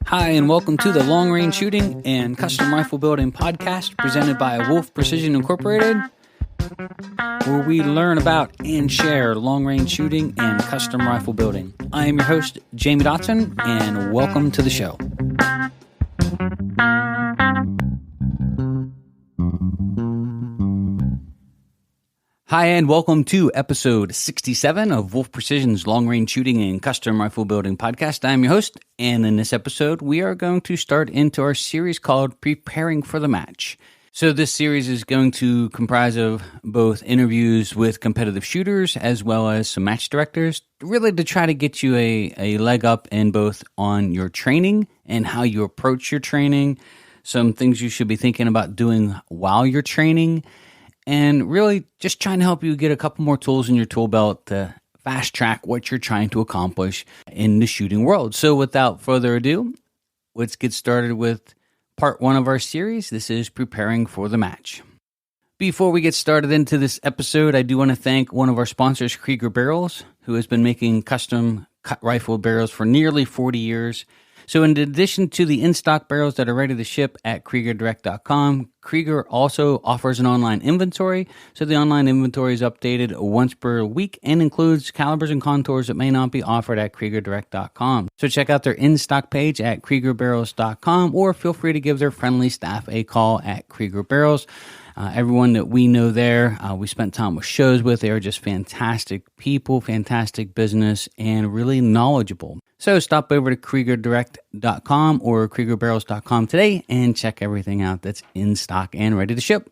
Hi, and welcome to the Long Range Shooting and Custom Rifle Building podcast presented by Wolf Precision Incorporated, where we learn about and share long range shooting and custom rifle building. I am your host, Jamie Dotson, and welcome to the show. Hi, and welcome to episode 67 of Wolf Precision's Long Range Shooting and Custom Rifle Building podcast. I'm your host, and in this episode, we are going to start into our series called Preparing for the Match. So this series is going to comprise of both interviews with competitive shooters as well as some match directors, really to try to get you a leg up in both on your training and how you approach your training, some things you should be thinking about doing while you're training, and really just trying to help you get a couple more tools in your tool belt to fast track what you're trying to accomplish in the shooting world. So without further ado, let's get started with part one of our series. This is Preparing for the Match. Before we get started into this episode, I do want to thank one of our sponsors, Krieger Barrels, who has been making custom cut rifle barrels for nearly 40 years. So in addition to the in-stock barrels that are ready to ship at KriegerDirect.com, Krieger also offers an online inventory. So the online inventory is updated once per week and includes calibers and contours that may not be offered at KriegerDirect.com. So check out their in-stock page at KriegerBarrels.com or feel free to give their friendly staff a call at Krieger Barrels. Everyone that we know there, we spent time with shows with, they are just fantastic people, fantastic business, and really knowledgeable. So stop over to KriegerDirect.com or KriegerBarrels.com today and check everything out that's in stock and ready to ship.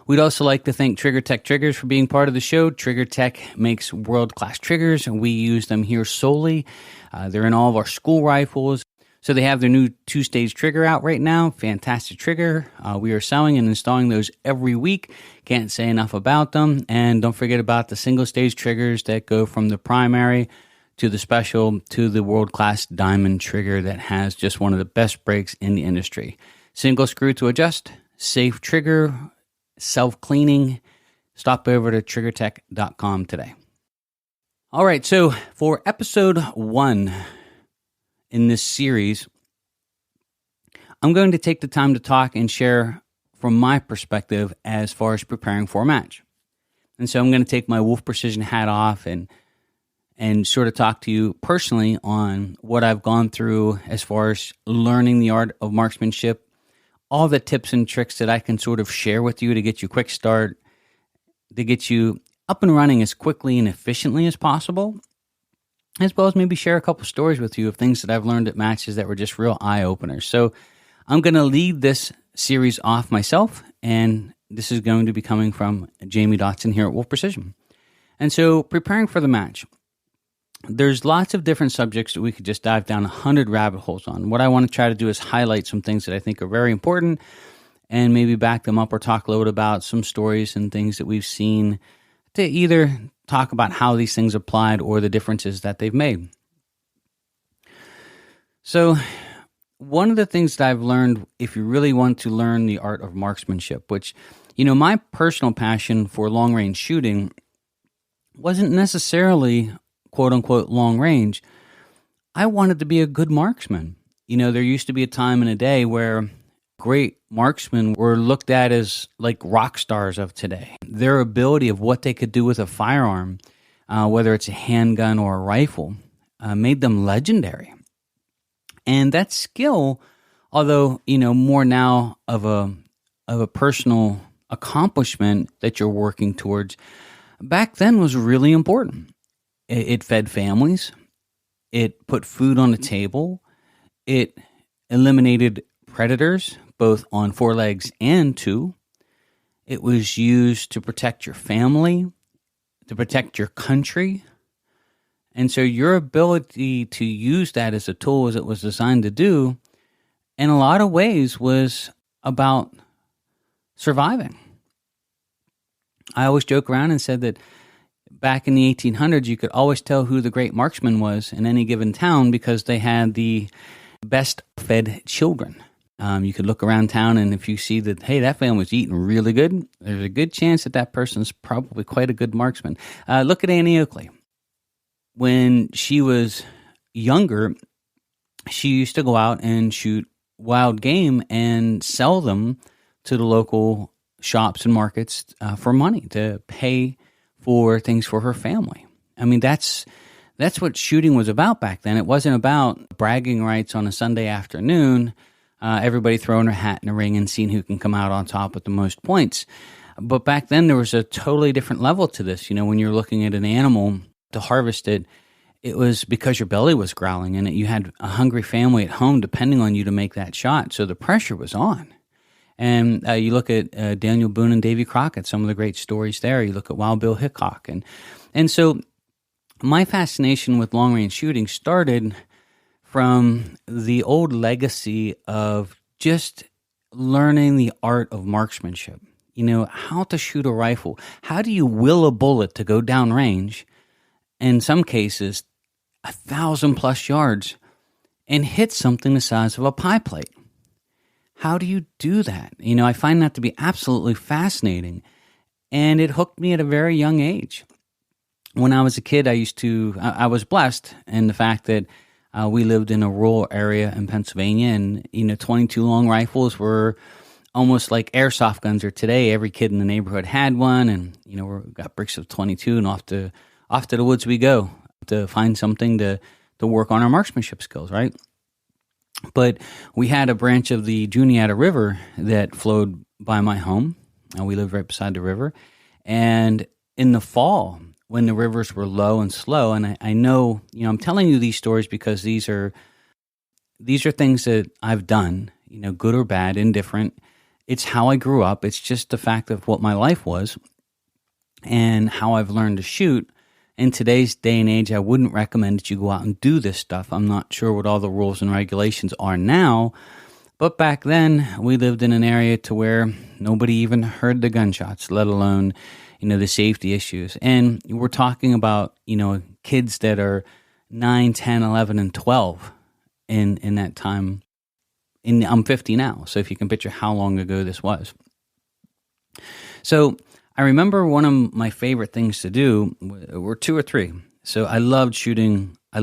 We'd also like to thank Trigger Tech Triggers for being part of the show. Trigger Tech makes world-class triggers, and we use them here solely. They're in all of our school rifles. So they have their new 2-stage trigger out right now. Fantastic trigger. We are selling and installing those every week. Can't say enough about them. And don't forget about the single-stage triggers that go from the primary to the special to the world-class diamond trigger that has just one of the best breaks in the industry. Single screw to adjust, safe trigger, self-cleaning. Stop over to triggertech.com today. All right, so for episode 1 in this series, I'm going to take the time to talk and share from my perspective as far as preparing for a match. And so I'm going to take my Wolf Precision hat off and sort of talk to you personally on what I've gone through as far as learning the art of marksmanship, all the tips and tricks that I can sort of share with you to get you a quick start, to get you up and running as quickly and efficiently as possible, as well as maybe share a couple stories with you of things that I've learned at matches that were just real eye-openers. So I'm going to lead this series off myself, and this is going to be coming from Jamie Dotson here at Wolf Precision. And so preparing for the match, there's lots of different subjects that we could just dive down 100 rabbit holes on. What I want to try to do is highlight some things that I think are very important and maybe back them up or talk a little bit about some stories and things that we've seen to either talk about how these things applied or the differences that they've made. So one of the things that I've learned, if you really want to learn the art of marksmanship, which, my personal passion for long-range shooting wasn't necessarily quote-unquote long range. I wanted to be a good marksman. There used to be a time in a day where great marksmen were looked at as like rock stars of today. Their ability of what they could do with a firearm, whether it's a handgun or a rifle, made them legendary. And that skill, although, more now of a personal accomplishment that you're working towards, back then was really important. It fed families. It put food on the table. It eliminated predators, both on 4 legs and 2. It was used to protect your family, to protect your country. And so your ability to use that as a tool as it was designed to do, in a lot of ways, was about surviving. I always joke around and said that back in the 1800s, you could always tell who the great marksman was in any given town because they had the best fed children. You could look around town, and if you see that, hey, that family's eating really good, there's a good chance that that person's probably quite a good marksman. Look at Annie Oakley. When she was younger, she used to go out and shoot wild game and sell them to the local shops and markets for money to pay for things for her family. I mean, that's what shooting was about back then. It wasn't about bragging rights on a Sunday afternoon, everybody throwing their hat in the ring and seeing who can come out on top with the most points. But back then, there was a totally different level to this. When you're looking at an animal to harvest it, it was because your belly was growling and you had a hungry family at home depending on you to make that shot. So the pressure was on. And you look at Daniel Boone and Davy Crockett, some of the great stories there. You look at Wild Bill Hickok. And so my fascination with long-range shooting started from the old legacy of just learning the art of marksmanship. How to shoot a rifle. How do you will a bullet to go downrange, in some cases, 1,000+ yards, and hit something the size of a pie plate? How do you do that? I find that to be absolutely fascinating, and it hooked me at a very young age. When I was a kid, I was blessed in the fact that we lived in a rural area in Pennsylvania, and 22 long rifles were almost like airsoft guns are today. Every kid in the neighborhood had one, and we got bricks of 22, and off to the woods we go to find something to work on our marksmanship skills, right? But we had a branch of the Juniata River that flowed by my home. We lived right beside the river, and in the fall, when the rivers were low and slow, and I know, I'm telling you these stories because these are things that I've done, good or bad, indifferent. It's how I grew up. It's just the fact of what my life was and how I've learned to shoot. In today's day and age, I wouldn't recommend that you go out and do this stuff. I'm not sure what all the rules and regulations are now, but back then we lived in an area to where nobody even heard the gunshots, let alone, the safety issues. And we're talking about, kids that are 9, 10, 11, and 12 in that time. I'm 50 now, so if you can picture how long ago this was. So I remember one of my favorite things to do were 2 or 3. So I loved shooting. I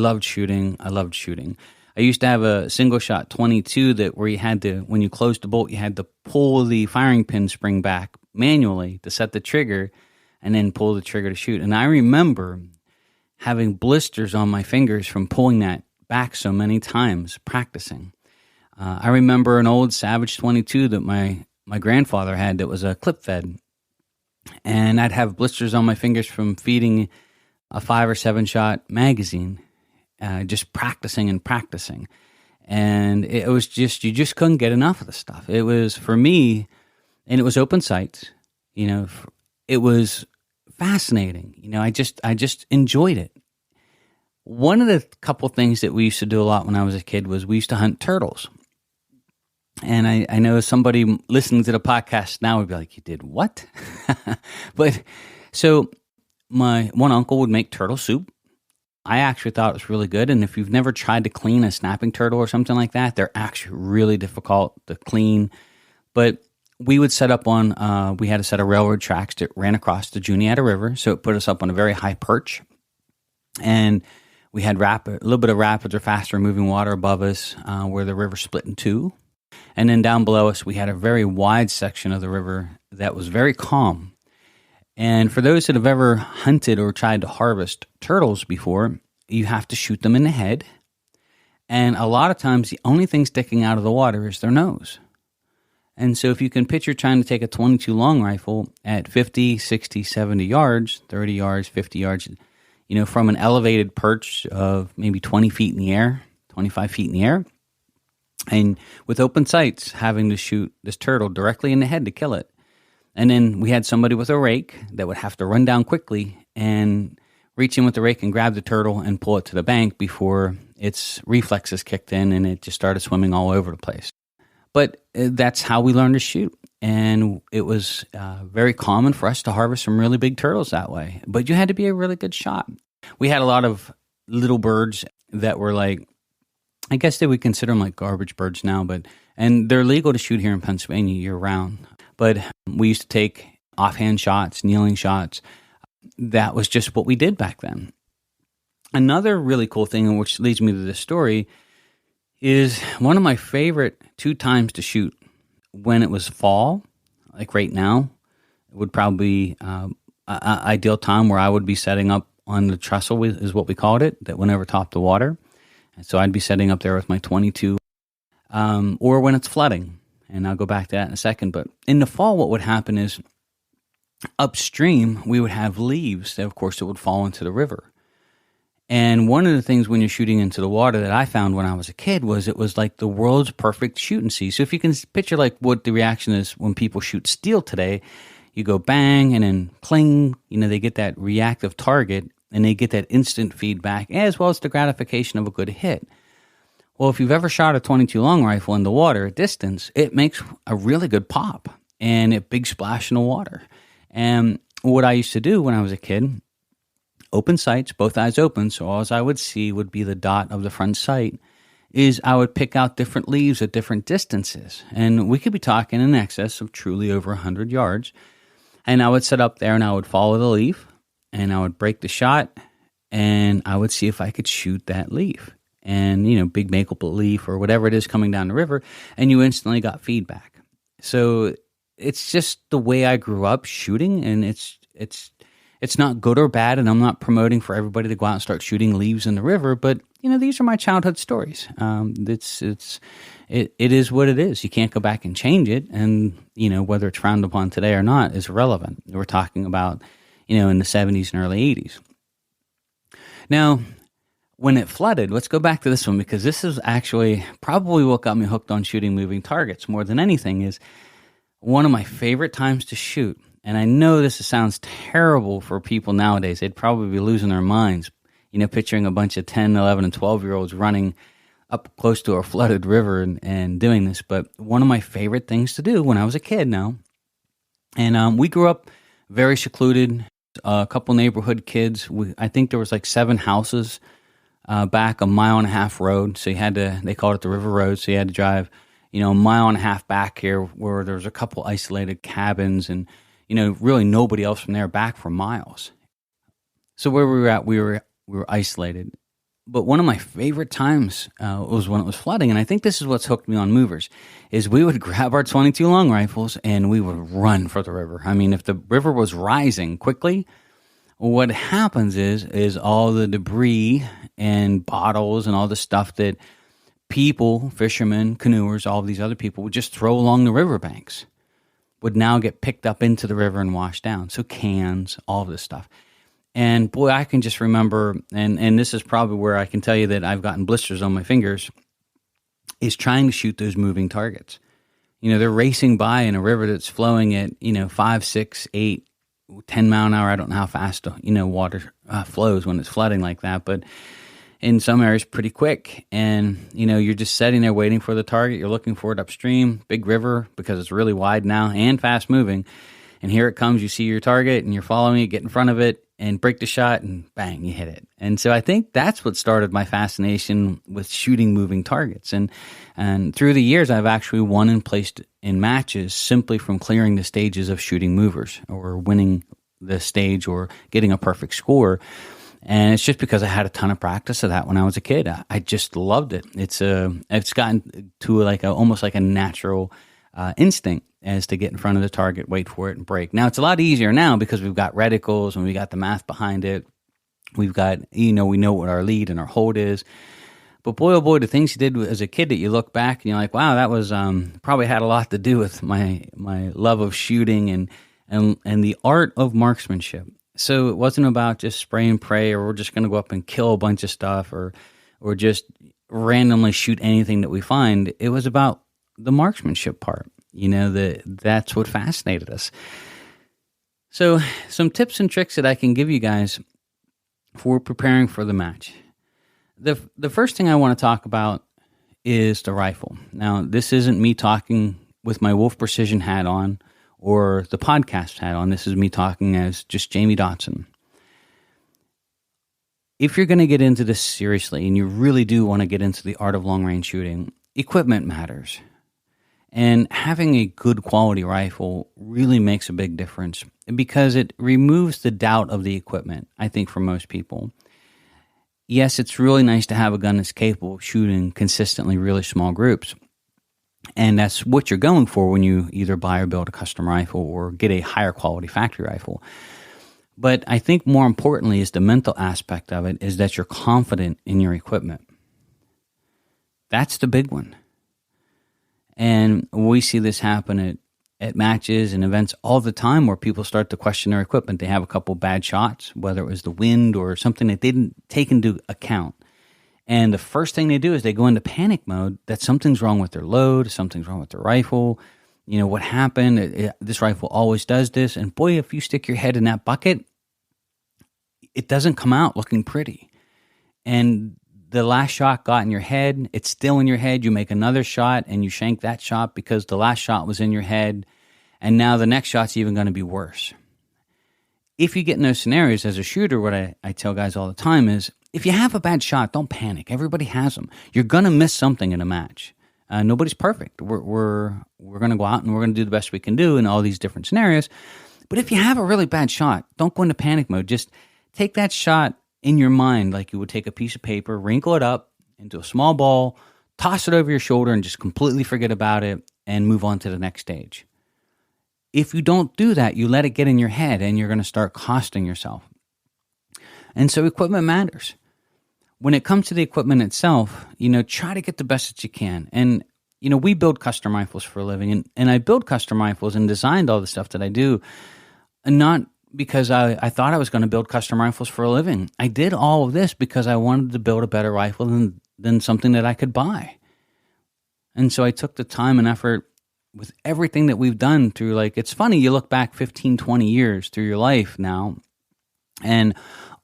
used to have a single shot 22 where you had to, when you closed the bolt, you had to pull the firing pin spring back manually to set the trigger and then pull the trigger to shoot. And I remember having blisters on my fingers from pulling that back so many times practicing. I remember an old Savage 22 that my grandfather had that was a clip fed. And I'd have blisters on my fingers from feeding a 5 or 7 shot magazine, just practicing. And it was just, you just couldn't get enough of the stuff. It was, for me, and it was open sights, it was fascinating. I just enjoyed it. One of the couple things that we used to do a lot when I was a kid was we used to hunt turtles. And I know somebody listening to the podcast now would be like, you did what? But so my one uncle would make turtle soup. I actually thought it was really good. And if you've never tried to clean a snapping turtle or something like that, they're actually really difficult to clean. But we would set up on, we had a set of railroad tracks that ran across the Juniata River. So it put us up on a very high perch. And we had a little bit of rapids or faster moving water above us where the river split in two. And then down below us, we had a very wide section of the river that was very calm. And for those that have ever hunted or tried to harvest turtles before, you have to shoot them in the head. And a lot of times, the only thing sticking out of the water is their nose. And so if you can picture trying to take a 22 long rifle at 50, 60, 70 yards, 30 yards, 50 yards, from an elevated perch of maybe 20 feet in the air, 25 feet in the air, and with open sights, having to shoot this turtle directly in the head to kill it. And then we had somebody with a rake that would have to run down quickly and reach in with the rake and grab the turtle and pull it to the bank before its reflexes kicked in and it just started swimming all over the place. But that's how we learned to shoot. And it was very common for us to harvest some really big turtles that way. But you had to be a really good shot. We had a lot of little birds that were like, I guess they would consider them like garbage birds now, and they're legal to shoot here in Pennsylvania year round. But we used to take offhand shots, kneeling shots. That was just what we did back then. Another really cool thing, which leads me to this story, is one of my favorite 2 times to shoot when it was fall, like right now. It would probably be ideal time where I would be setting up on the trestle, is what we called it, that went over top the water. And so I'd be setting up there with my 22, or when it's flooding. And I'll go back to that in a second. But in the fall, what would happen is upstream, we would have leaves that, of course, it would fall into the river. And one of the things when you're shooting into the water that I found when I was a kid was it was like the world's perfect shoot and see. So if you can picture like what the reaction is when people shoot steel today, you go bang and then cling, they get that reactive target and they get that instant feedback as well as the gratification of a good hit. Well, if you've ever shot a 22 long rifle in the water at distance, it makes a really good pop and a big splash in the water. And what I used to do when I was a kid, open sights, both eyes open, so all I would see would be the dot of the front sight, is I would pick out different leaves at different distances. And we could be talking in excess of truly over 100 yards. And I would sit up there and I would follow the leaf and I would break the shot and I would see if I could shoot that leaf. And, big maple leaf or whatever it is coming down the river, and you instantly got feedback. So it's just the way I grew up shooting, and it's not good or bad, and I'm not promoting for everybody to go out and start shooting leaves in the river, but, these are my childhood stories. It is what it is. You can't go back and change it, and, whether it's frowned upon today or not is irrelevant. We're talking about, in the 70s and early 80s. Now, when it flooded, let's go back to this one, because this is actually probably what got me hooked on shooting moving targets more than anything. Is one of my favorite times to shoot. And I know this sounds terrible for people nowadays. They'd probably be losing their minds, picturing a bunch of 10, 11, and 12-year-olds running up close to a flooded river and doing this. But one of my favorite things to do when I was a kid now, and we grew up very secluded, a couple neighborhood kids. I think there was like 7 houses back a 1.5 mile road. So they called it the River Road. So you had to drive, a 1.5 mile back here where there was a couple isolated cabins and, really nobody else from there back for miles. So where we were at, we were isolated. But one of my favorite times was when it was flooding, and I think this is what's hooked me on movers, is we would grab our 22 long rifles and we would run for the river. I mean, if the river was rising quickly, what happens is all the debris and bottles and all the stuff that people, fishermen, canoers, all of these other people would just throw along the riverbanks would now get picked up into the river and washed down. So cans, all of this stuff. And boy, I can just remember, and this is probably where I can tell you that I've gotten blisters on my fingers, is trying to shoot those moving targets. They're racing by in a river that's flowing at, 5, 6, 8, 10 mile an hour. I don't know how fast, water flows when it's flooding like that, but in some areas pretty quick. And, you're just sitting there waiting for the target. You're looking for it upstream, big river, because it's really wide now and fast moving. And here it comes. You see your target and you're following it, get in front of it and break the shot and bang, you hit it. And so I think that's what started my fascination with shooting moving targets. And through the years, I've actually won and placed in matches simply from clearing the stages of shooting movers or winning the stage or getting a perfect score. And it's just because I had a ton of practice of that when I was a kid. I just loved it. It's gotten to almost like a natural instinct as to get in front of the target, wait for it, and break. Now, it's a lot easier now because we've got reticles and we got the math behind it. We've got, we know what our lead and our hold is. But boy, oh boy, the things you did as a kid that you look back and you're like, wow, that was probably had a lot to do with my love of shooting and the art of marksmanship. So it wasn't about just spray and pray, or we're just going to go up and kill a bunch of stuff, or just randomly shoot anything that we find. It was about the marksmanship part. That's what fascinated us. So some tips and tricks that I can give you guys for preparing for the match. The first thing I want to talk about is the rifle. Now, this isn't me talking with my Wolf Precision hat on or the podcast hat on. This is me talking as just Jamie Dotson. If you're going to get into this seriously and you really do want to get into the art of long-range shooting, equipment matters. And having a good quality rifle really makes a big difference because it removes the doubt of the equipment, I think, for most people. yes, it's really nice to have a gun that's capable of shooting consistently really small groups. And that's what you're going for when you either buy or build a custom rifle or get a higher quality factory rifle. But I think more importantly is the mental aspect of it, is that you're confident in your equipment. That's the big one. And we see this happen at matches and events all the time where people start to question their equipment. They have a couple bad shots, whether it was the wind or something that they didn't take into account. And the first thing they do is they go into panic mode that something's wrong with their load, something's wrong with their rifle. You know, what happened? This rifle always does this. And boy, if you stick your head in that bucket, it doesn't come out looking pretty. And the last shot got in your head. It's still in your head. You make another shot and you shank that shot because the last shot was in your head. And now the next shot's even going to be worse. If you get in those scenarios as a shooter, what I tell guys all the time is, if you have a bad shot, don't panic. Everybody has them. You're going to miss something in a match. Nobody's perfect. We're going to go out and we're going to do the best we can do in all these different scenarios. But if you have a really bad shot, don't go into panic mode. Just take that shot in your mind like you would take a piece of paper, wrinkle it up into a small ball, toss it over your shoulder, and just completely forget about it and move on to the next stage. If you don't do that, you let it get in your head and you're going to start costing yourself. And so equipment matters. When it comes to the equipment itself, try to get the best that you can. And, we build custom rifles for a living. And I build custom rifles and designed all the stuff that I do, and not because I thought I was going to build custom rifles for a living. I did all of this because I wanted to build a better rifle than something that I could buy. And so I took the time and effort with everything that we've done through, it's funny, you look back 15, 20 years through your life now, and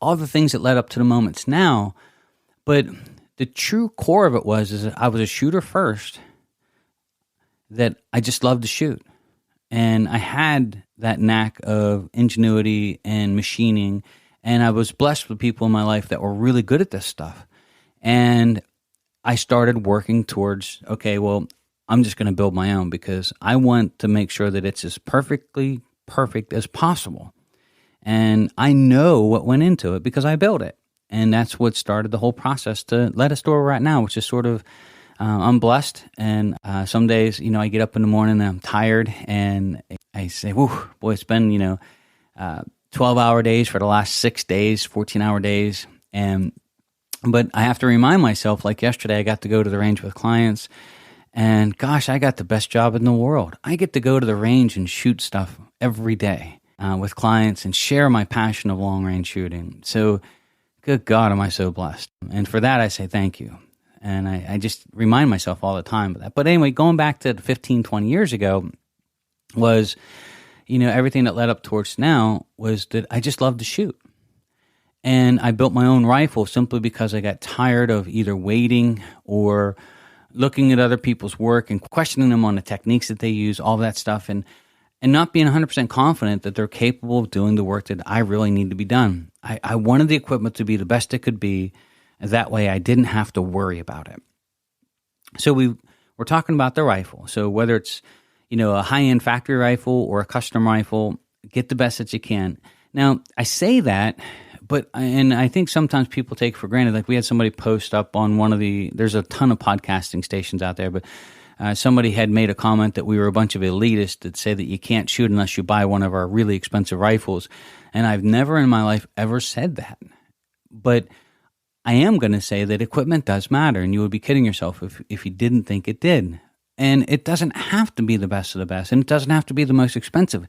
all the things that led up to the moments now. But the true core of it is that I was a shooter first, that I just loved to shoot. And I had that knack of ingenuity and machining, and I was blessed with people in my life that were really good at this stuff. And I started working towards, okay, well, I'm just going to build my own because I want to make sure that it's as perfectly perfect as possible. And I know what went into it because I built it. And that's what started the whole process to let us to where we're at now, which is sort of, I'm blessed. And some days, I get up in the morning and I'm tired and I say, whew, boy, it's been, 12-hour days for the last 6 days, 14-hour days. But I have to remind myself, like yesterday, I got to go to the range with clients. And gosh, I got the best job in the world. I get to go to the range and shoot stuff every day with clients and share my passion of long-range shooting. So, good God, am I so blessed. And for that, I say thank you. And I just remind myself all the time of that. But anyway, going back to 15, 20 years ago was, everything that led up towards now was that I just loved to shoot. And I built my own rifle simply because I got tired of either waiting or looking at other people's work and questioning them on the techniques that they use, all that stuff, and not being 100% confident that they're capable of doing the work that I really need to be done. I wanted the equipment to be the best it could be. That way I didn't have to worry about it. So we're talking about the rifle. So whether it's, a high-end factory rifle or a custom rifle, get the best that you can. Now, I say that, and I think sometimes people take for granted, like we had somebody post up on there's a ton of podcasting stations out there, but somebody had made a comment that we were a bunch of elitists that say that you can't shoot unless you buy one of our really expensive rifles. And I've never in my life ever said that. But I am going to say that equipment does matter, and you would be kidding yourself if you didn't think it did. And it doesn't have to be the best of the best, and it doesn't have to be the most expensive.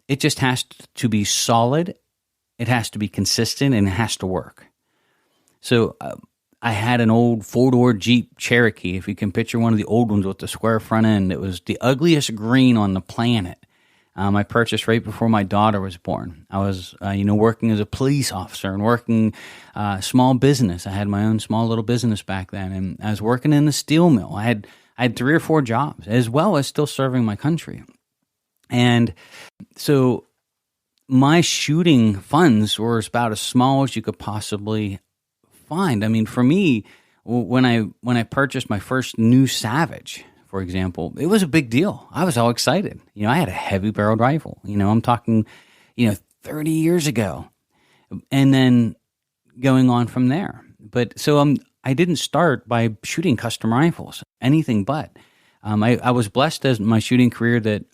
It just has to be solid, it has to be consistent, and it has to work. So I had an old four-door Jeep Cherokee, if you can picture one of the old ones with the square front end. It was the ugliest green on the planet. I purchased right before my daughter was born. I was, working as a police officer and working small business. I had my own small little business back then, and I was working in the steel mill. I had 3 or 4 jobs, as well as still serving my country. And so my shooting funds were about as small as you could possibly find. I mean, for me, when I purchased my first new Savage, for example, it was a big deal. I was all excited. I had a heavy barreled rifle. I'm talking, 30 years ago. And then going on from there. But so I didn't start by shooting custom rifles, anything but. I was blessed as my shooting career that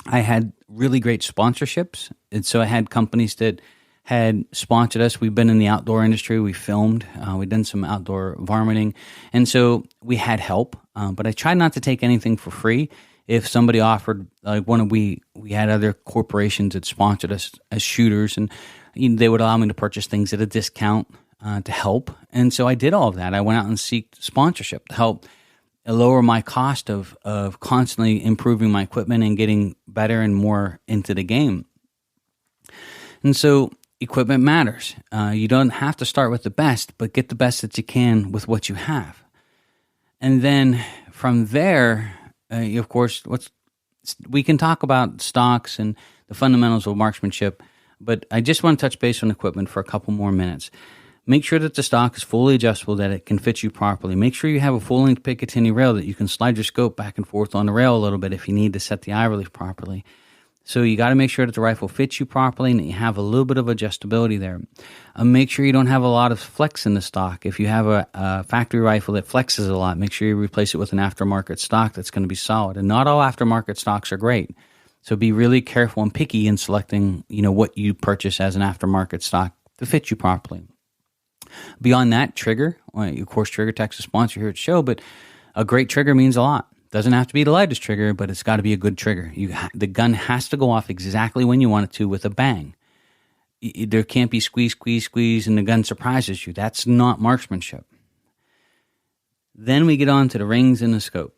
I had really great sponsorships. And so I had companies that had sponsored us. We've been in the outdoor industry. We filmed. We've done some outdoor varminting. And so we had help. But I tried not to take anything for free. If somebody offered, like we had other corporations that sponsored us as shooters, and they would allow me to purchase things at a discount to help. And so I did all of that. I went out and sought sponsorship to help lower my cost of constantly improving my equipment and getting better and more into the game. And so equipment matters. You don't have to start with the best, but get the best that you can with what you have. And then from there, of course, we can talk about stocks and the fundamentals of marksmanship, but I just want to touch base on equipment for a couple more minutes. Make sure that the stock is fully adjustable, that it can fit you properly. Make sure you have a full-length Picatinny rail that you can slide your scope back and forth on the rail a little bit if you need to set the eye relief properly. So you got to make sure that the rifle fits you properly and that you have a little bit of adjustability there. Make sure you don't have a lot of flex in the stock. If you have a factory rifle that flexes a lot, make sure you replace it with an aftermarket stock that's going to be solid. And not all aftermarket stocks are great. So be really careful and picky in selecting, what you purchase as an aftermarket stock to fit you properly. Beyond that, trigger. Of course, Trigger Tech's a sponsor here at the show, but a great trigger means a lot. Doesn't have to be the lightest trigger, but it's got to be a good trigger. The gun has to go off exactly when you want it to with a bang. There can't be squeeze, squeeze, squeeze, and the gun surprises you. That's not marksmanship. Then we get on to the rings and the scope.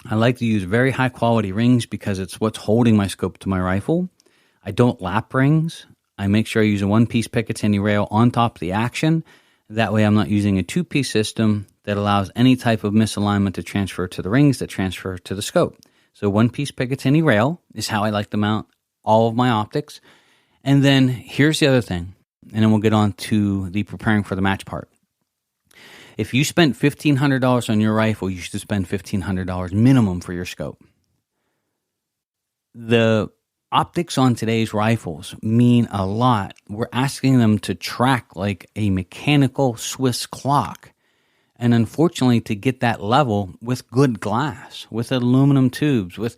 I like to use very high-quality rings because it's what's holding my scope to my rifle. I don't lap rings. I make sure I use a one-piece Picatinny rail on top of the action. That way I'm not using a two-piece system that allows any type of misalignment to transfer to the rings that transfer to the scope. So one-piece Picatinny rail is how I like to mount all of my optics. And then here's the other thing, and then we'll get on to the preparing for the match part. If you spent $1,500 on your rifle, you should spend $1,500 minimum for your scope. The optics on today's rifles mean a lot. We're asking them to track like a mechanical Swiss clock. And unfortunately, to get that level with good glass, with aluminum tubes, with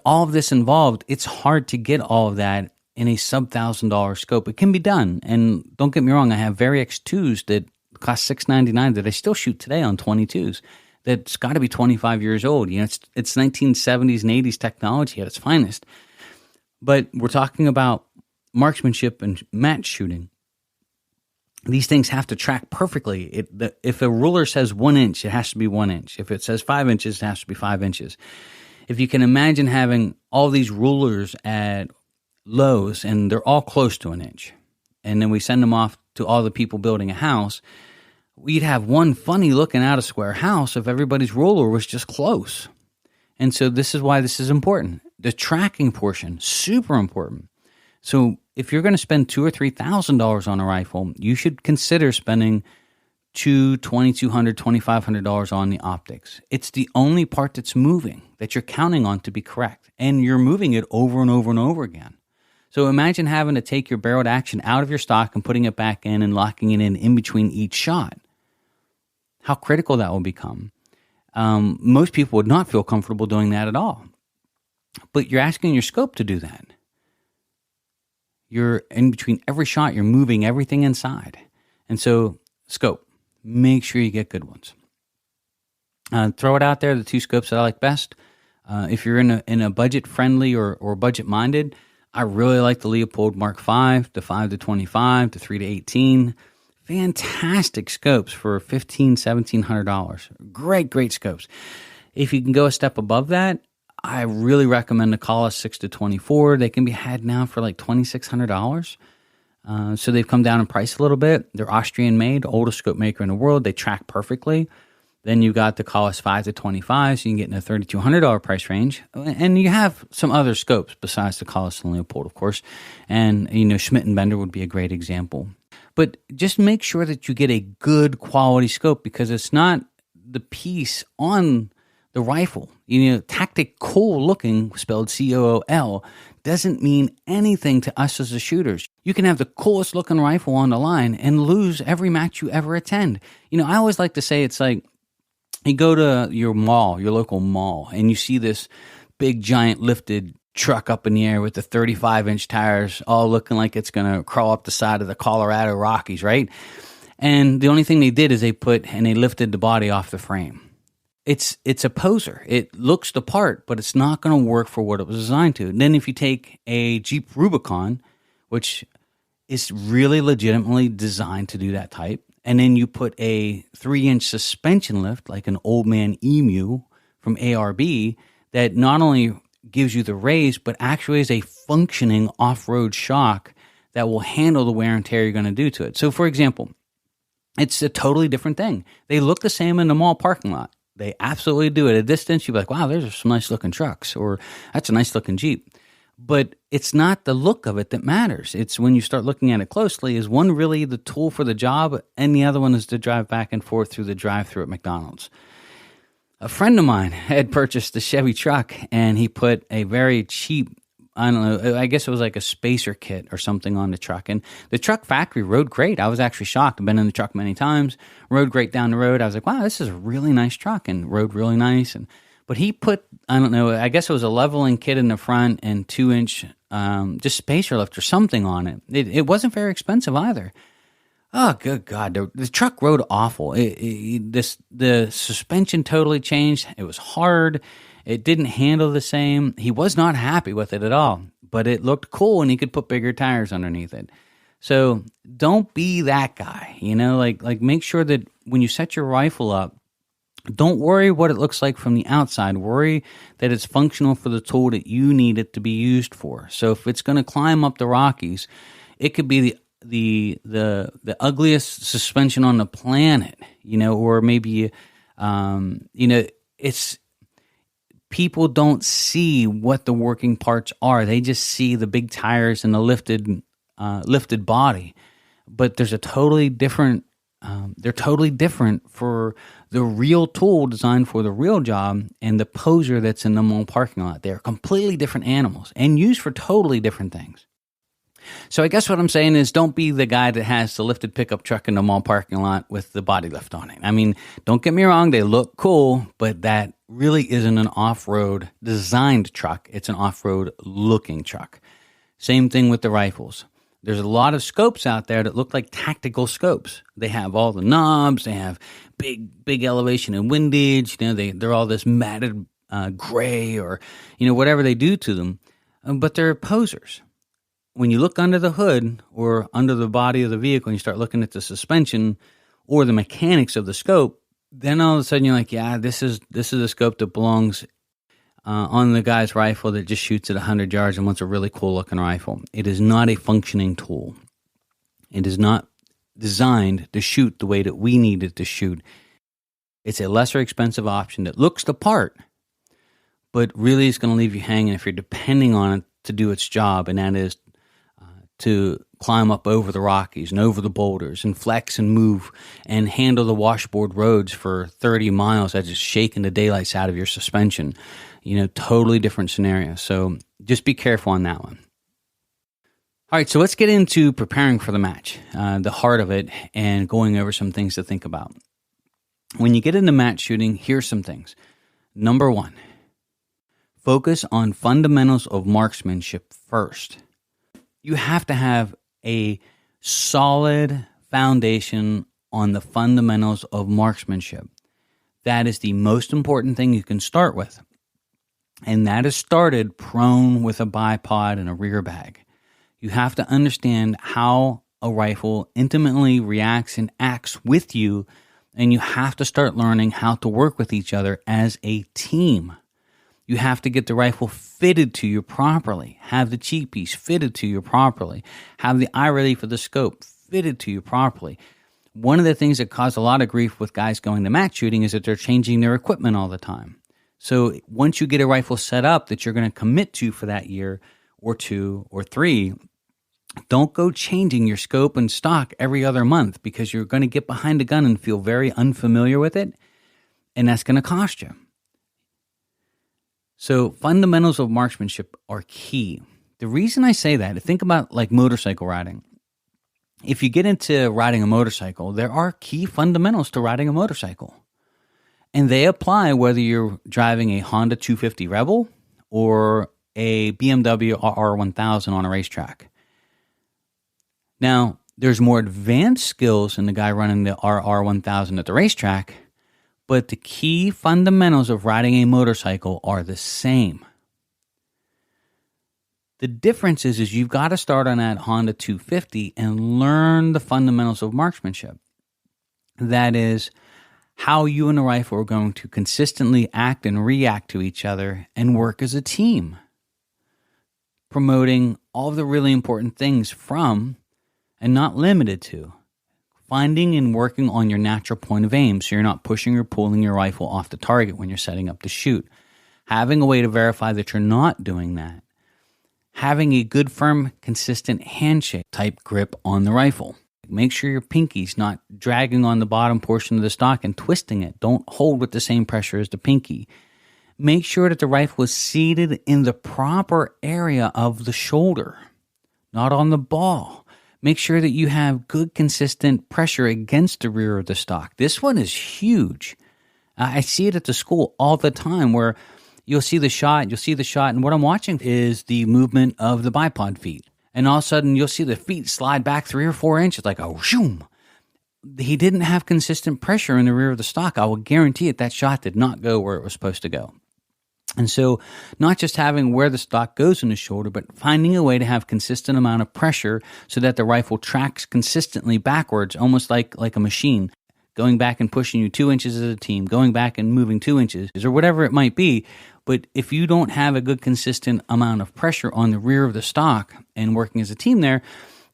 all of this involved, it's hard to get all of that in a sub-$1,000 scope. It can be done. And don't get me wrong, I have Vari X2s that cost $699 that I still shoot today on 22s. That's got to be 25 years old. It's 1970s and 80s technology at its finest. But we're talking about marksmanship and match shooting. These things have to track perfectly. If a ruler says 1 inch, it has to be 1 inch. If it says 5 inches, it has to be 5 inches. If you can imagine having all these rulers at Lowe's and they're all close to 1 inch, and then we send them off to all the people building a house, we'd have one funny looking out of square house if everybody's ruler was just close. And so this is why this is important. The tracking portion, super important. So if you're going to spend $2,000 or $3,000 on a rifle, you should consider spending $2,200, $2,500 on the optics. It's the only part that's moving that you're counting on to be correct, and you're moving it over and over and over again. So imagine having to take your barreled action out of your stock and putting it back in and locking it in between each shot. How critical that will become. Most people would not feel comfortable doing that at all. But you're asking your scope to do that. You're in between every shot, you're moving everything inside. And so, scope, make sure you get good ones. Throw it out there, the two scopes that I like best. If you're in a budget-friendly or budget-minded, I really like the Leupold Mark V, the 5-25, the 3-18. Fantastic scopes for $1,500, $1,700. Great scopes. If you can go a step above that, I really recommend the Collis 6-24. They can be had now for like $2,600. So they've come down in price a little bit. They're Austrian made, oldest scope maker in the world. They track perfectly. Then you got the Collis 5-25, so you can get in a $3,200 price range. And you have some other scopes besides the Collis and Leupold, of course. And, Schmidt and Bender would be a great example. But just make sure that you get a good quality scope, because it's not the piece on The rifle, tactical looking, spelled COOL, doesn't mean anything to us as the shooters. You can have the coolest looking rifle on the line and lose every match you ever attend. I always like to say it's like you go to your mall, your local mall, and you see this big giant lifted truck up in the air with the 35-inch tires all looking like it's going to crawl up the side of the Colorado Rockies, right? And the only thing they did is they lifted the body off the frame. It's a poser. It looks the part, but it's not going to work for what it was designed to. And then if you take a Jeep Rubicon, which is really legitimately designed to do that type, and then you put a 3-inch suspension lift like an Old Man Emu from ARB that not only gives you the raise, but actually is a functioning off-road shock that will handle the wear and tear you're going to do to it. So, for example, it's a totally different thing. They look the same in the mall parking lot. They absolutely do. At a distance, you'll be like, wow, there's some nice-looking trucks, or that's a nice-looking Jeep. But it's not the look of it that matters. It's when you start looking at it closely, is one really the tool for the job, and the other one is to drive back and forth through the drive-thru at McDonald's. A friend of mine had purchased a Chevy truck, and he put a very cheap, I guess it was like a spacer kit or something on the truck. And the truck factory rode great. I was actually shocked. I've been in the truck many times, rode great down the road. I was like, wow, this is a really nice truck, and rode really nice. But he put, I guess it was a leveling kit in the front and 2-inch just spacer lift or something on it. It wasn't very expensive either. Oh, good God. The truck rode awful. The suspension totally changed. It was hard. It didn't handle the same. He was not happy with it at all, but it looked cool and he could put bigger tires underneath it. So don't be that guy, like make sure that when you set your rifle up, don't worry what it looks like from the outside. Worry that it's functional for the tool that you need it to be used for. So if it's going to climb up the Rockies, it could be the ugliest suspension on the planet, or maybe, it's people don't see what the working parts are. They just see the big tires and the lifted body, but there's a totally different. They're totally different for the real tool designed for the real job and the poser that's in the mall parking lot. They're completely different animals and used for totally different things. So I guess what I'm saying is don't be the guy that has the lifted pickup truck in the mall parking lot with the body lift on it. I mean, don't get me wrong, they look cool, but that really isn't an off-road designed truck. It's an off-road looking truck. Same thing with the rifles. There's a lot of scopes out there that look like tactical scopes. They have all the knobs. They have big elevation and windage. They're all this matted gray or, whatever they do to them. But they're posers. When you look under the hood or under the body of the vehicle and you start looking at the suspension or the mechanics of the scope, then all of a sudden you're like, yeah, this is a scope that belongs on the guy's rifle that just shoots at 100 yards and wants a really cool looking rifle. It is not a functioning tool. It is not designed to shoot the way that we need it to shoot. It's a lesser expensive option that looks the part, but really is going to leave you hanging if you're depending on it to do its job, and that is to climb up over the Rockies and over the boulders and flex and move and handle the washboard roads for 30 miles as it's shaking the daylights out of your suspension. Totally different scenario. So just be careful on that one. All right, so let's get into preparing for the match, the heart of it, and going over some things to think about. When you get into match shooting, here's some things. Number 1, focus on fundamentals of marksmanship first. You have to have a solid foundation on the fundamentals of marksmanship. That is the most important thing you can start with. And that is started prone with a bipod and a rear bag. You have to understand how a rifle intimately reacts and acts with you, and you have to start learning how to work with each other as a team. You have to get the rifle fitted to you properly, have the cheek piece fitted to you properly, have the eye ready for the scope fitted to you properly. One of the things that caused a lot of grief with guys going to match shooting is that they're changing their equipment all the time. So once you get a rifle set up that you're going to commit to for that year or 2 or 3, don't go changing your scope and stock every other month, because you're going to get behind a gun and feel very unfamiliar with it, and that's going to cost you. So fundamentals of marksmanship are key. The reason I say that, think about like motorcycle riding. If you get into riding a motorcycle, there are key fundamentals to riding a motorcycle. And they apply whether you're driving a Honda 250 Rebel or a BMW RR1000 on a racetrack. Now, there's more advanced skills in the guy running the RR1000 at the racetrack, but the key fundamentals of riding a motorcycle are the same. The difference is you've got to start on that Honda 250 and learn the fundamentals of marksmanship. That is how you and the rifle are going to consistently act and react to each other and work as a team, promoting all of the really important things from, and not limited to, finding and working on your natural point of aim so you're not pushing or pulling your rifle off the target when you're setting up to shoot. Having a way to verify that you're not doing that. Having a good, firm, consistent handshake type grip on the rifle. Make sure your pinky's not dragging on the bottom portion of the stock and twisting it. Don't hold with the same pressure as the pinky. Make sure that the rifle is seated in the proper area of the shoulder, not on the ball. Make sure that you have good, consistent pressure against the rear of the stock. This one is huge. I see it at the school all the time where you'll see the shot, and what I'm watching is the movement of the bipod feet. And all of a sudden, you'll see the feet slide back 3 or 4 inches, like a shoom. He didn't have consistent pressure in the rear of the stock. I will guarantee it, that shot did not go where it was supposed to go. And so, not just having where the stock goes in the shoulder, but finding a way to have consistent amount of pressure so that the rifle tracks consistently backwards, almost like a machine, going back and pushing you 2 inches as a team, going back and moving 2 inches, or whatever it might be. But if you don't have a good consistent amount of pressure on the rear of the stock and working as a team there,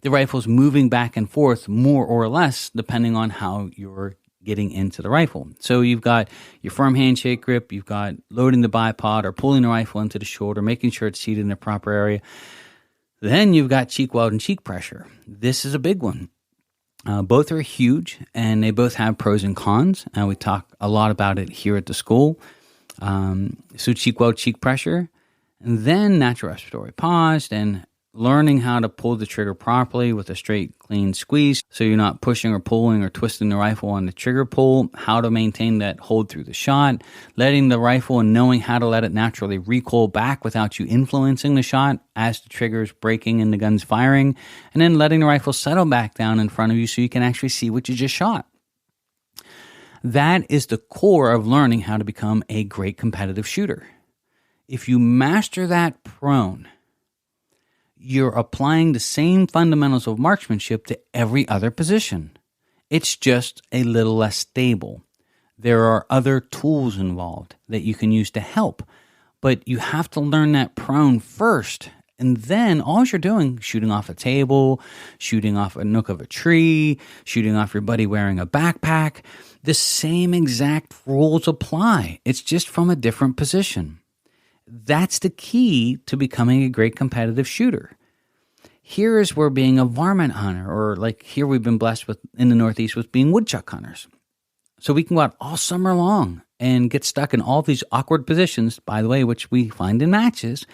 the rifle's moving back and forth more or less depending on how you're getting into the rifle. So you've got your firm handshake grip, you've got loading the bipod or pulling the rifle into the shoulder, making sure it's seated in the proper area. Then you've got cheek weld and cheek pressure. This is a big one. Both are huge and they both have pros and cons. We talk a lot about it here at the school. So cheek weld, cheek pressure, and then natural respiratory pause, and learning how to pull the trigger properly with a straight, clean squeeze so you're not pushing or pulling or twisting the rifle on the trigger pull, how to maintain that hold through the shot, letting the rifle and knowing how to let it naturally recoil back without you influencing the shot as the trigger's breaking and the gun's firing, and then letting the rifle settle back down in front of you so you can actually see what you just shot. That is the core of learning how to become a great competitive shooter. If you master that prone, you're applying the same fundamentals of marksmanship to every other position. It's just a little less stable. There are other tools involved that you can use to help, but you have to learn that prone first. And then all you're doing, shooting off a table, shooting off a nook of a tree, shooting off your buddy wearing a backpack, the same exact rules apply. It's just from a different position. That's the key to becoming a great competitive shooter. Here is where being a varmint hunter, or like here we've been blessed with in the Northeast with being woodchuck hunters. So we can go out all summer long and get stuck in all these awkward positions, by the way, which we find in matches,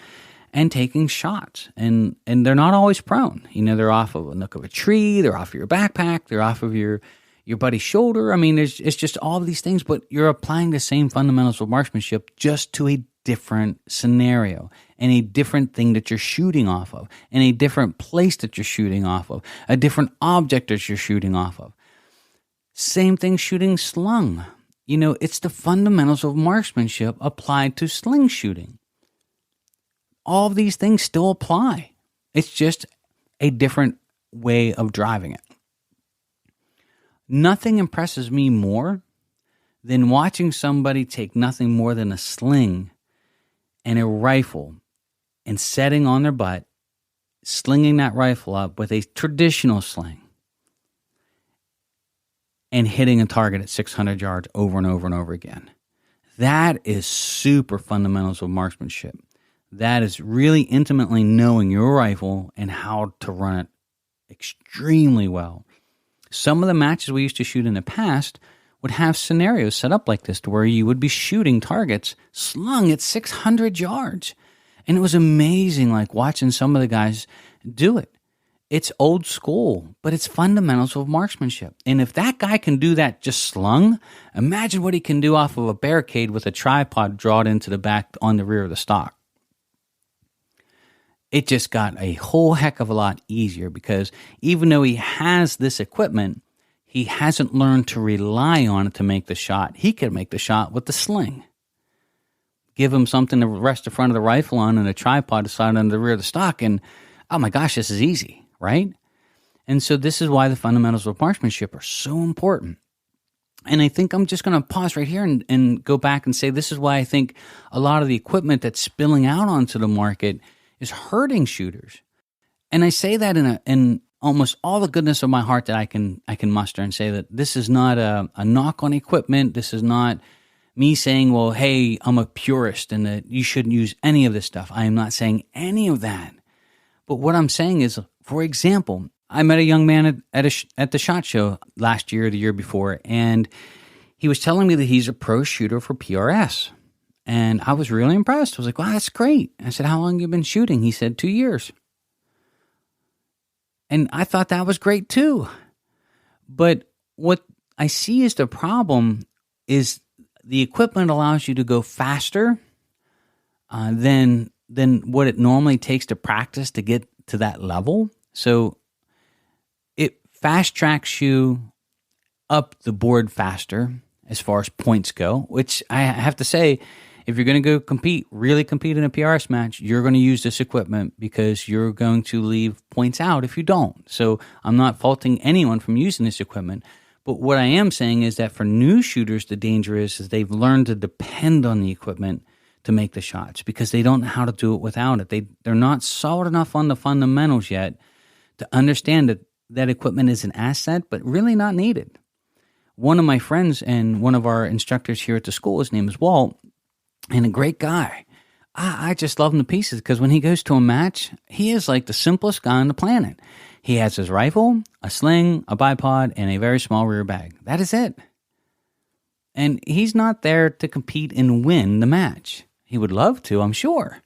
and taking shots. And they're not always prone. You know, they're off of a nook of a tree, they're off of your backpack, they're off of your buddy's shoulder. I mean, it's just all of these things, but you're applying the same fundamentals of marksmanship just to a different scenario and a different thing that you're shooting off of and a different place that you're shooting off of, a different object that you're shooting off of. Same thing shooting slung. You know, it's the fundamentals of marksmanship applied to sling shooting. All of these things still apply. It's just a different way of driving it. Nothing impresses me more than watching somebody take nothing more than a sling and a rifle and setting on their butt, slinging that rifle up with a traditional sling and hitting a target at 600 yards over and over and over again. That is super fundamentals of marksmanship. That is really intimately knowing your rifle and how to run it extremely well. Some of the matches we used to shoot in the past would have scenarios set up like this to where you would be shooting targets slung at 600 yards. And it was amazing, like watching some of the guys do it. It's old school, but it's fundamentals of marksmanship. And if that guy can do that just slung, imagine what he can do off of a barricade with a tripod drawn into the back on the rear of the stock. It just got a whole heck of a lot easier because even though he has this equipment, he hasn't learned to rely on it to make the shot. He could make the shot with the sling. Give him something to rest the front of the rifle on and a tripod to slide under the rear of the stock, and oh my gosh, this is easy, right? And so this is why the fundamentals of marksmanship are so important. And I think I'm just going to pause right here and go back and say this is why I think a lot of the equipment that's spilling out onto the market is hurting shooters. And I say that in almost all the goodness of my heart that I can muster, and say that this is not a knock on equipment. This is not me saying, well, hey, I'm a purist and that you shouldn't use any of this stuff. I am not saying any of that. But what I'm saying is, for example, I met a young man at the SHOT Show last year or the year before, and he was telling me that he's a pro shooter for PRS. And I was really impressed. I was like, wow, that's great. I said, how long have you been shooting? He said, 2 years. And I thought that was great too. But what I see as the problem is the equipment allows you to go faster than what it normally takes to practice to get to that level. So it fast tracks you up the board faster as far as points go, which I have to say, if you're going to go really compete in a PRS match, you're going to use this equipment because you're going to leave points out if you don't. So I'm not faulting anyone from using this equipment. But what I am saying is that for new shooters, the danger is they've learned to depend on the equipment to make the shots because they don't know how to do it without it. They're not solid enough on the fundamentals yet to understand that that equipment is an asset, but really not needed. One of my friends and one of our instructors here at the school, his name is Walt, and a great guy. I just love him to pieces because when he goes to a match, he is like the simplest guy on the planet. He has his rifle, a sling, a bipod, and a very small rear bag. That is it. And he's not there to compete and win the match. He would love to, I'm sure.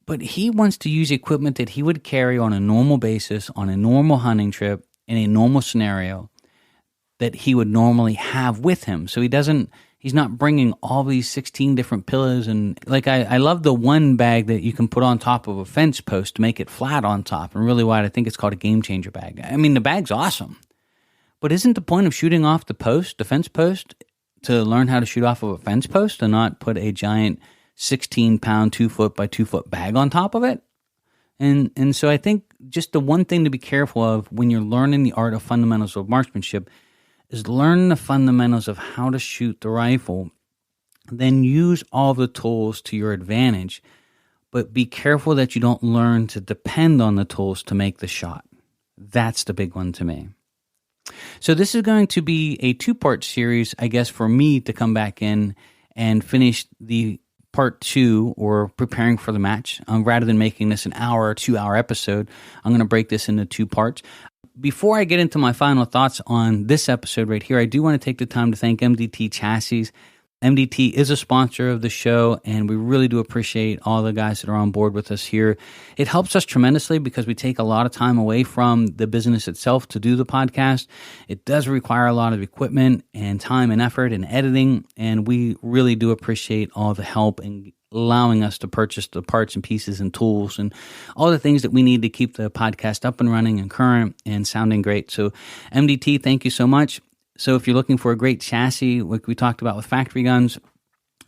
But he wants to use equipment that he would carry on a normal basis, on a normal hunting trip, in a normal scenario that he would normally have with him. So he's not bringing all these 16 different pillows. And like, I love the one bag that you can put on top of a fence post to make it flat on top and really wide. I think it's called a game changer bag. I mean, the bag's awesome. But isn't the point of shooting off the fence post, to learn how to shoot off of a fence post and not put a giant 16-pound, 2-foot by 2-foot bag on top of it? And so I think just the one thing to be careful of when you're learning the art of fundamentals of marksmanship is learn the fundamentals of how to shoot the rifle, then use all the tools to your advantage, but be careful that you don't learn to depend on the tools to make the shot. That's the big one to me. So this is going to be a 2-part series, I guess, for me to come back in and finish the part 2, or preparing for the match. Rather than making this an hour or 2-hour episode, I'm going to break this into 2 parts. Before I get into my final thoughts on this episode right here, I do want to take the time to thank MDT Chassis. MDT is a sponsor of the show, and we really do appreciate all the guys that are on board with us here. It helps us tremendously because we take a lot of time away from the business itself to do the podcast. It does require a lot of equipment and time and effort and editing, and we really do appreciate all the help in allowing us to purchase the parts and pieces and tools and all the things that we need to keep the podcast up and running and current and sounding great. So MDT, thank you so much. So if you're looking for a great chassis, like we talked about with factory guns,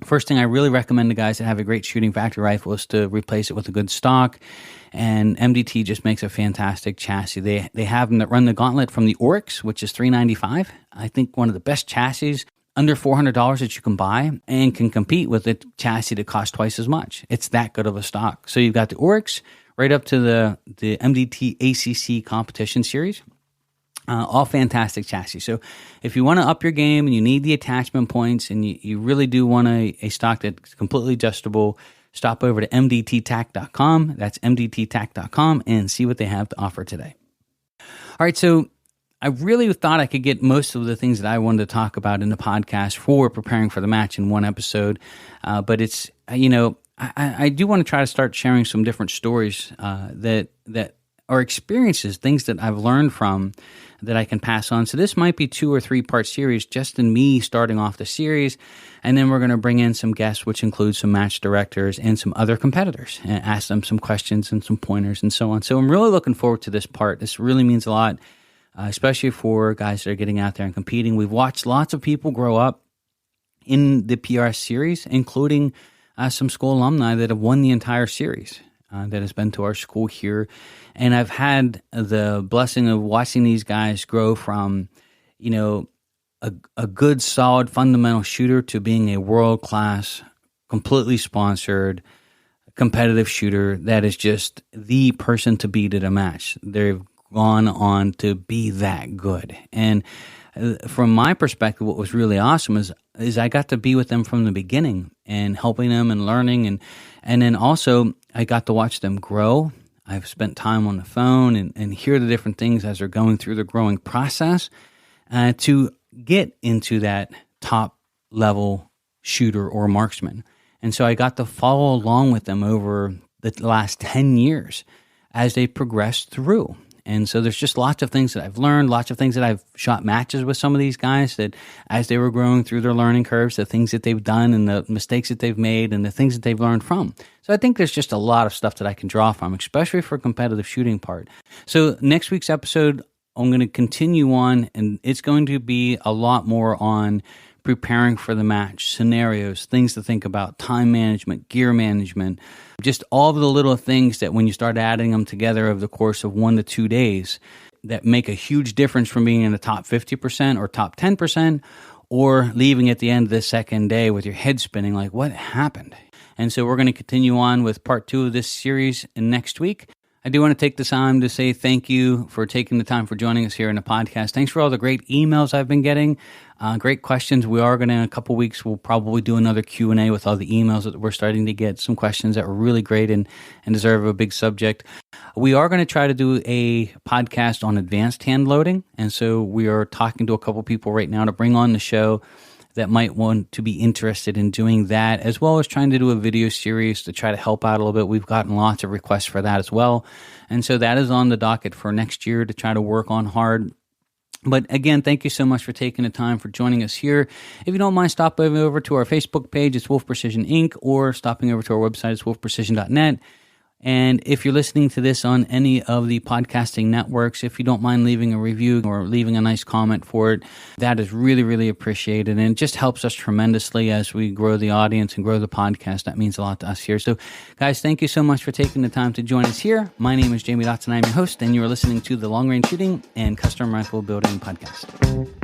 first thing I really recommend to guys that have a great shooting factory rifle is to replace it with a good stock. And MDT just makes a fantastic chassis. They have them that run the gauntlet from the Oryx, which is $395. I think one of the best chassis under $400 that you can buy, and can compete with a chassis that costs twice as much. It's that good of a stock. So you've got the Oryx right up to the MDT ACC competition series. All fantastic chassis. So if you want to up your game and you need the attachment points and you really do want a stock that's completely adjustable, stop over to mdttac.com. That's mdttac.com and see what they have to offer today. All right, so I really thought I could get most of the things that I wanted to talk about in the podcast for preparing for the match in one episode. But it's, I do want to try to start sharing some different stories that are experiences, things that I've learned from that I can pass on. So this might be 2 or 3 part series, just in me starting off the series. And then we're going to bring in some guests, which include some match directors and some other competitors, and ask them some questions and some pointers and so on. So I'm really looking forward to this part. This really means a lot, especially for guys that are getting out there and competing. We've watched lots of people grow up in the PRS series, including some school alumni that have won the entire series. That has been to our school here. And I've had the blessing of watching these guys grow from, a good, solid, fundamental shooter to being a world-class, completely sponsored, competitive shooter that is just the person to beat at a match. They've gone on to be that good. And from my perspective, what was really awesome is I got to be with them from the beginning and helping them and learning. And then also I got to watch them grow. I've spent time on the phone and hear the different things as they're going through the growing process to get into that top level shooter or marksman. And so I got to follow along with them over the last 10 years as they progressed through. And so there's just lots of things that I've learned, lots of things that I've shot matches with some of these guys that as they were growing through their learning curves, the things that they've done and the mistakes that they've made and the things that they've learned from. So I think there's just a lot of stuff that I can draw from, especially for competitive shooting part. So next week's episode, I'm going to continue on, and it's going to be a lot more on preparing for the match, scenarios, things to think about, time management, gear management, just all of the little things that when you start adding them together over the course of 1 to 2 days that make a huge difference from being in the top 50% or top 10% or leaving at the end of the second day with your head spinning like, what happened? And so we're going to continue on with part 2 of this series next week. I do want to take the time to say thank you for taking the time for joining us here in the podcast. Thanks for all the great emails I've been getting. Great questions. We are going to, in a couple weeks, we'll probably do another Q&A with all the emails that we're starting to get. Some questions that were really great and deserve a big subject. We are going to try to do a podcast on advanced hand loading. And so we are talking to a couple people right now to bring on the show that might want to be interested in doing that, as well as trying to do a video series to try to help out a little bit. We've gotten lots of requests for that as well. And so that is on the docket for next year to try to work on hard. But again, thank you so much for taking the time for joining us here. If you don't mind stopping over to our Facebook page, it's Wolf Precision Inc., or stopping over to our website, it's wolfprecision.net. And if you're listening to this on any of the podcasting networks, if you don't mind leaving a review or leaving a nice comment for it, that is really, really appreciated. And it just helps us tremendously as we grow the audience and grow the podcast. That means a lot to us here. So, guys, thank you so much for taking the time to join us here. My name is Jamie Dotson. I'm your host, and you are listening to the Long Range Shooting and Custom Rifle Building Podcast.